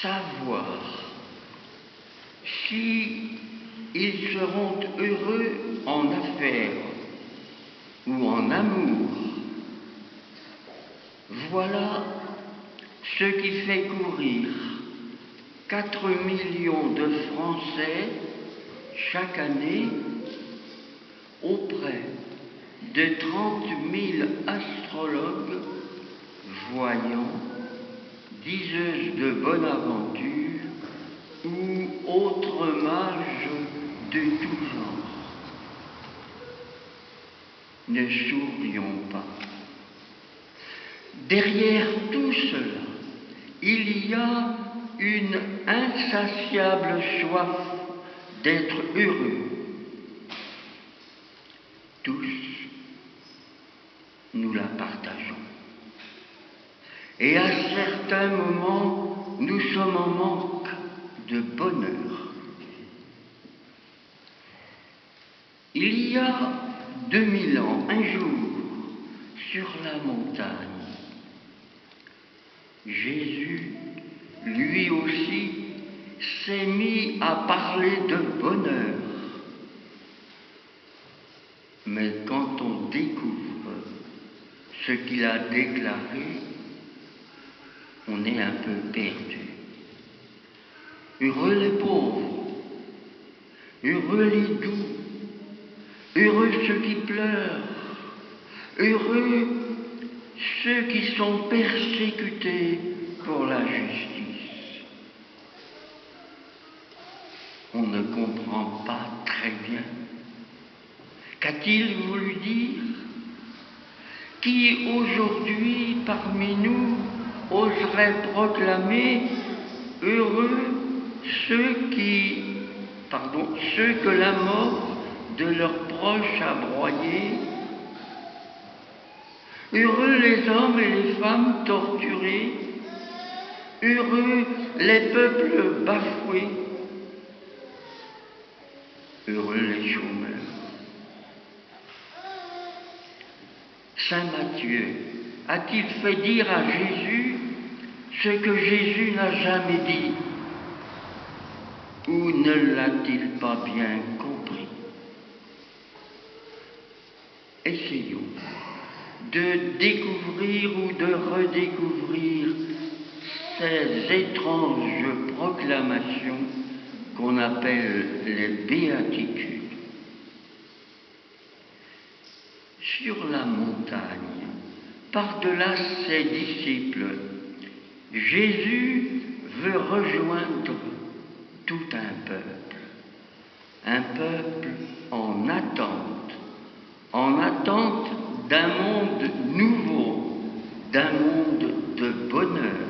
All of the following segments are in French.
savoir si ils seront heureux en affaires ou en amour. Voilà ce qui fait courir 4 millions de Français chaque année auprès de 30 000 astrologues, voyants, diseuses de bonne aventure ou autres mages de tout genre. Ne sourions pas. Derrière tout cela, il y a une insatiable soif d'être heureux. Tous, nous la partageons. Et à certains moments, nous sommes en manque de bonheur. Il y a 2000 ans, un jour, sur la montagne, Jésus, lui aussi, s'est mis à parler de bonheur. Mais quand on découvre ce qu'il a déclaré, on est un peu perdu. Heureux les pauvres, heureux les doux, heureux ceux qui pleurent, heureux ceux qui sont persécutés pour la justice. On ne comprend pas très bien. Qu'a-t-il voulu dire? Qui aujourd'hui parmi nous oserait proclamer heureux ceux que la mort de leurs proches a broyés, heureux les hommes et les femmes torturés, heureux les peuples bafoués, heureux les chômeurs. Saint Matthieu a-t-il fait dire à Jésus ce que Jésus n'a jamais dit? Ou ne l'a-t-il pas bien compris? Essayons de découvrir ou de redécouvrir ces étranges proclamations qu'on appelle les béatitudes. Sur la montagne, par-delà ses disciples, Jésus veut rejoindre tout un peuple en attente d'un monde nouveau, d'un monde de bonheur.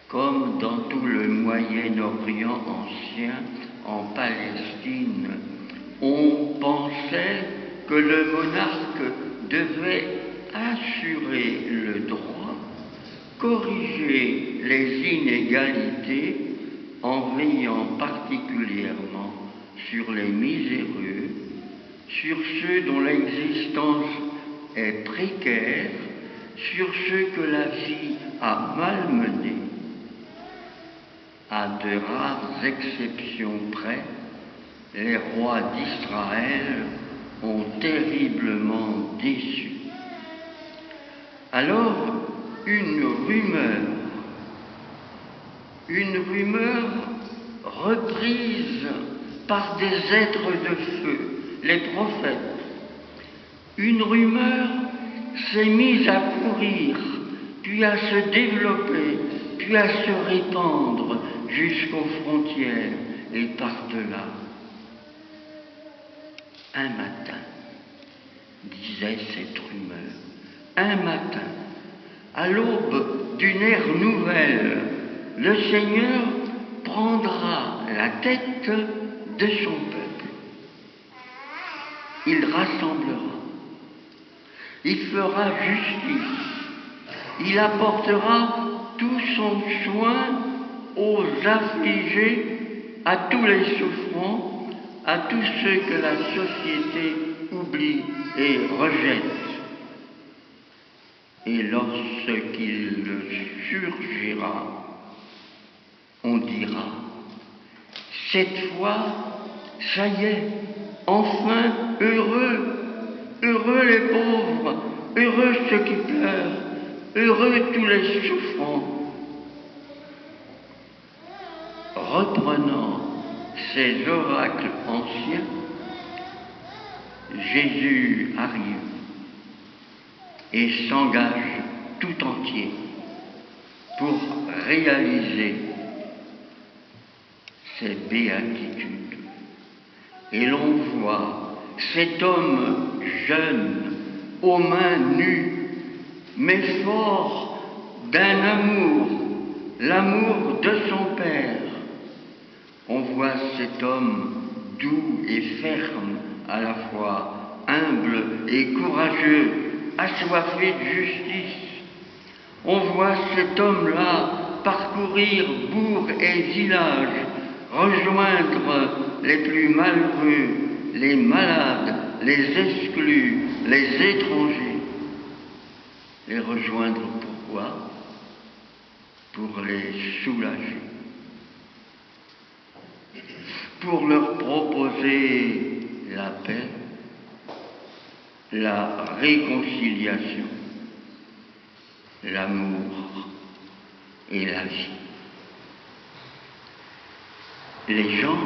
Comme dans tout le Moyen-Orient ancien, en Palestine, on pensait que le monarque devait assurer le droit, corriger les inégalités en veillant particulièrement sur les miséreux, sur ceux dont l'existence est précaire, sur ceux que la vie a malmenés. À de rares exceptions près, les rois d'Israël ont terriblement déçu. Alors, une rumeur reprise par des êtres de feu, les prophètes, une rumeur s'est mise à courir, puis à se développer, puis à se répandre jusqu'aux frontières et par-delà. Un matin, disait cette rumeur, un matin, à l'aube d'une ère nouvelle, le Seigneur prendra la tête de son peuple. Il rassemblera, il fera justice, il apportera tout son soin aux affligés, à tous les souffrants, à tous ceux que la société oublie et rejette. Et lorsqu'il surgira, on dira, cette fois, ça y est, enfin heureux, heureux les pauvres, heureux ceux qui pleurent, heureux tous les souffrants. Reprenant ces oracles anciens, Jésus arrive et s'engage tout entier pour réaliser ces béatitudes. Et l'on voit cet homme jeune, aux mains nues, mais fort d'un amour, l'amour de son Père. On voit cet homme doux et ferme, à la fois humble et courageux, assoiffé de justice. On voit cet homme-là parcourir bourgs et villages, rejoindre les plus malheureux, les malades, les exclus, les étrangers. Les rejoindre pourquoi? Pour les soulager, pour leur proposer la paix, la réconciliation, l'amour et la vie. Les gens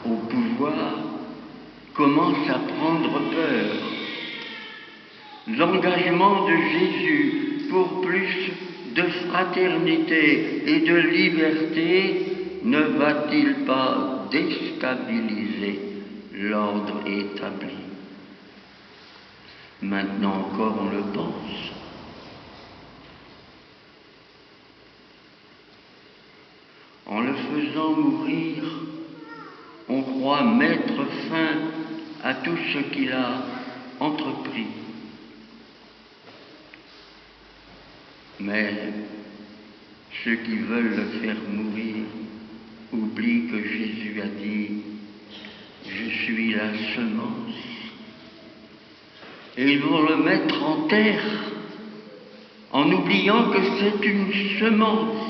au pouvoir commencent à prendre peur. L'engagement de Jésus pour plus de fraternité et de liberté ne va-t-il pas déstabiliser l'ordre établi? Maintenant encore, on le pense. En le faisant mourir, on croit mettre fin à tout ce qu'il a entrepris. Mais ceux qui veulent le faire mourir oublient que Jésus a dit « Je suis la semence ». Et ils vont le mettre en terre en oubliant que c'est une semence.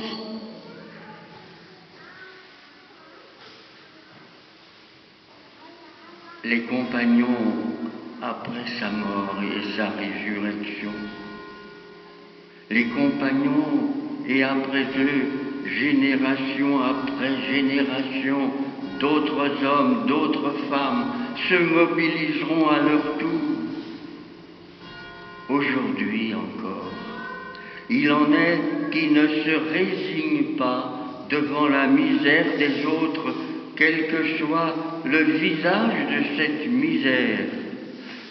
Les compagnons, après sa mort et sa résurrection, les compagnons, et après eux, génération après génération, d'autres hommes, d'autres femmes se mobiliseront à leur tour. Aujourd'hui encore, il en est qui ne se résignent pas devant la misère des autres, quel que soit le visage de cette misère.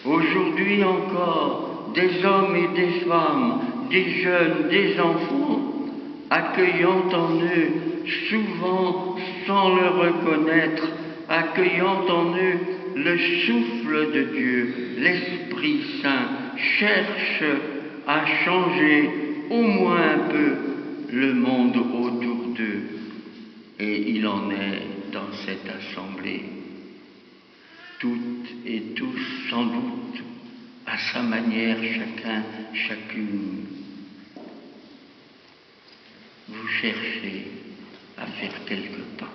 Aujourd'hui encore, des hommes et des femmes, des jeunes, des enfants, accueillant en eux, souvent sans le reconnaître, accueillant en eux le souffle de Dieu, l'Esprit Saint, cherchent à changer au moins un peu le monde autour d'eux. Et il en est dans cette assemblée, toutes et tous sans doute, à sa manière, chacun, chacune. Vous cherchez à faire quelques pas.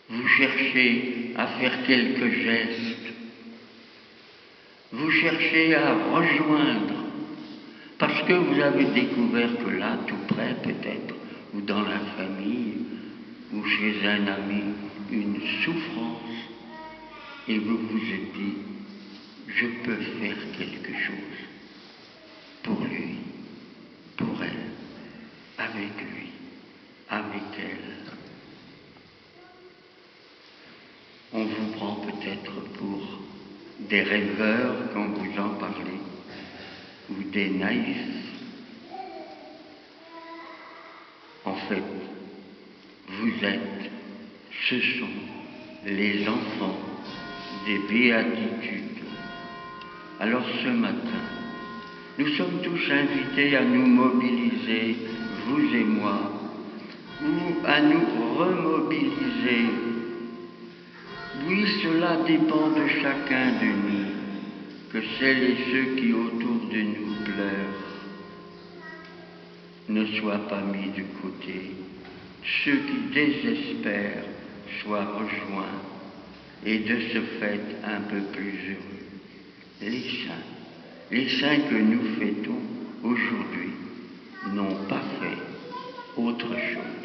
Vous cherchez à faire quelques gestes. Vous cherchez à rejoindre, parce que vous avez découvert que là, tout près peut-être, ou dans la famille, ou chez un ami, une souffrance, et vous vous êtes dit, je peux faire quelque chose pour lui, pour elle, avec lui, avec elle. On vous prend peut-être pour des rêveurs quand vous en parlez, ou des naïfs. En fait, vous êtes, ce sont les enfants des béatitudes. Alors ce matin, nous sommes tous invités à nous mobiliser, vous et moi, ou à nous remobiliser. Oui, cela dépend de chacun de nous, que celles et ceux qui autour de de nous pleurent ne soient pas mis de côté, ceux qui désespèrent soient rejoints et de ce fait un peu plus heureux. Les saints que nous fêtons aujourd'hui n'ont pas fait autre chose.